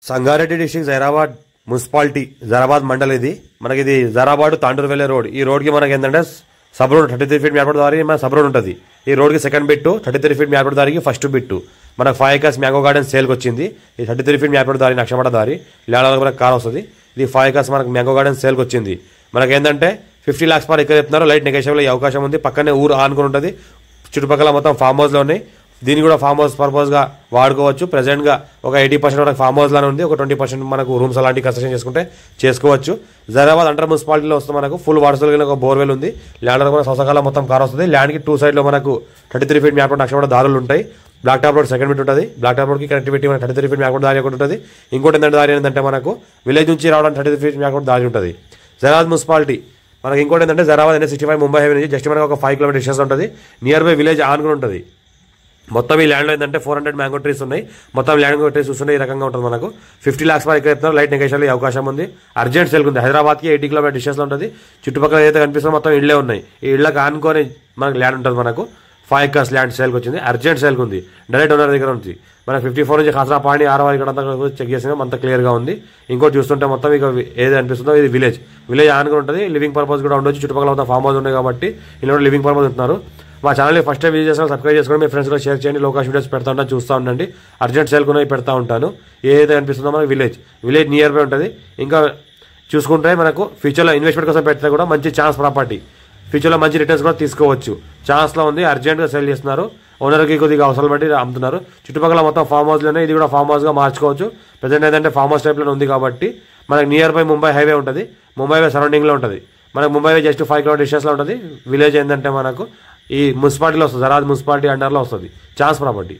Sangareddy district Zaheerabad municipality Zaheerabad mandal ఇది మనకి ఇది జైరాబాద్ తాండూరు వెళ్ళే రోడ్ ఈ రోడ్ కి మనకి ఏంటంటే సబ్ రోడ్ 33 ఫీట్ మ్యాప్ దారి మన సబ్ రోడ్ ఉంటుంది ఈ రోడ్ కి సెకండ్ బిట్ 33 ఫీట్ మ్యాప్ దారికి ఫస్ట్ బిట్ మనకు 5 acres మ్యాంగో గార్డెన్ సేల్ కి వచ్చింది ఈ 33 ఫీట్ మ్యాప్ దారి నక్షమట దారి లాడాల మనకు కార్ వస్తుంది ఇది 5 acres మనకు మ్యాంగో గార్డెన్ సేల్ కి వచ్చింది మనకి ఏంటంటే 50 lakhs పర్ ఎకర్ చెప్తున్నారు లైట్ నెగోషియబుల్ అయ్యే అవకాశం ఉంది పక్కనే ఊరు ఆనుకుని ఉంటుంది చుట్టుపక్కల మొత్తం ఫామ్ హౌస్ లో ఉన్నాయి దీన్ని కూడా ఫామ్ హౌస్ పర్పస్ గా వాడుకోవచ్చు ప్రెసెంట్ గా ఒక 80% మనకు ఫామ్ హౌస్ లానే ఉంది ఒక 20% మనకు రూమ్స్ అలాంటి కన్స్ట్రక్షన్ చేసుకుంటే చేసుకోవచ్చు జైరాబాద్ అండర్ మున్సిపాలిటీలో వస్తే మనకు ఫుల్ వాటర్ ఒక బోర్వెల్ ఉంది ల్యాండ్ కూడా సొసకాల మొత్తం కార్ వస్తుంది ల్యాండ్ కి 2 side లో మనకు 33 ఫీట్ మ్యాప్ నక్షమట దారులు ఉంటాయి black top road second bit ఉంటుంది బ్లాక్ టాప్ రోడ్ కి కనెక్టివిటీ మనకు 33 ఫీట్ మ్యాప్ దారి ఒకటి ఉంటుంది ఇంకోటి ఏంటంటే దారి ఏంటంటే మనకు విలేజ్ నుంచి రావడానికి 33 ఫీట్ మ్యాప్ దారి ఉంటుంది జైరాబాద్ మున్సిపాలిటీ మనకి ఇంకోటి ఏంటంటే జైరాబాద్ NH65 ముంబై హైవే నుంచి జస్ట్ మనకు ఒక 5 kilometer డిస్టెన్స్ ఉంటుంది నియర్ బై విలేజ్ ఆనుకుని ఉంటుంది మొత్తం ఈ ల్యాండ్లో ఏంటంటే 400 మ్యాంగో ట్రీస్ ఉన్నాయి మొత్తం ల్యాండ్ ట్రీస్ చూస్తుంటే ఈ రకంగా ఉంటుంది మనకు 50 lakhs పర్ ఎకర్ చెప్తున్నారు లైట్ నెగోషియబుల్ అవకాశం ఉంది అర్జెంట్ సేల్ ఉంది హైదరాబాద్కి 80 kilometer డిస్టెన్స్లో ఉంటుంది చుట్టుపక్కల ఏదైతే కనిపిస్తుందో మొత్తం ఇళ్లే ఉన్నాయి ఈ ఇళ్ళకి ఆనుకొని మనకు ల్యాండ్ ఉంటుంది మనకు 5 acres ల్యాండ్ సేల్కి వచ్చింది అర్జెంట్ సేల్కి ఉంది డైరెక్ట్ ఓనర్ దగ్గర ఉంది మనకు 54 నుంచి ఖాసరాపాణి ఆరవారి ఇక్కడ అంతా చెక్ చేసినా అంత క్లియర్గా ఉంది ఇంకోటి చూస్తుంటే మొత్తం ఇక ఏది అనిపిస్తుందో ఇది విలేజ్ ఆనుకుని ఉంటుంది లివింగ్ పర్పస్ కూడా ఉండొచ్చు చుట్టుపక్కల మొత్తం ఫామ్ హౌస్ ఉన్నాయి కాబట్టి ఇలా లివింగ్ పర్పస్ ఉంటున్నారు మా ఛానల్ని ఫస్ట్ టైం విజిట్ చేసిన సబ్స్క్రైబ్ చేసుకొని మీ ఫ్రెండ్స్ కూడా షేర్ చేయండి లోకల్ వీడియోస్ పెడతా ఉంటాను చూస్తూ ఉండండి అర్జెంట్ సేల్ కొనేవి పెడతా ఉంటాను ఏదైతే అనిపిస్తుందో మనకు విలేజ్ నియర్ బై ఉంటుంది ఇంకా చూసుకుంటే మనకు ఫ్యూచర్లో ఇన్వెస్ట్మెంట్ కోసం పెడితే కూడా మంచి ఛాన్స్ ప్రాపర్టీ ఫ్యూచర్లో మంచి రిటర్న్స్ కూడా తీసుకోవచ్చు ఛాన్స్లో ఉంది అర్జెంట్గా సేల్ చేస్తున్నారు ఓనర్కి కొద్దిగా అవసరం బట్టి అమ్ముతున్నారు చుట్టుపక్కల మొత్తం ఫామ్ హౌస్లోనే ఇది కూడా ఫామ్ హౌస్గా మార్చుకోవచ్చు ప్రజెంట్ ఏంటంటే ఫామ్ హౌస్ టైప్లో ఉంది కాబట్టి మనకు నియర్ బై ముంబై హైవే ఉంటుంది ముంబై హైవే సరౌండింగ్లో ఉంటుంది మనకు ముంబై హైవే జస్ట్ 5 kilometer డిస్టెన్స్లో ఉంటుంది విలేజ్ ఏంటంటే మనకు ఈ మున్సిపాలిటీలో వస్తుంది జైరాబాద్ మున్సిపాలిటీ అండర్లో వస్తుంది ఛాన్స్ ప్రాపర్టీ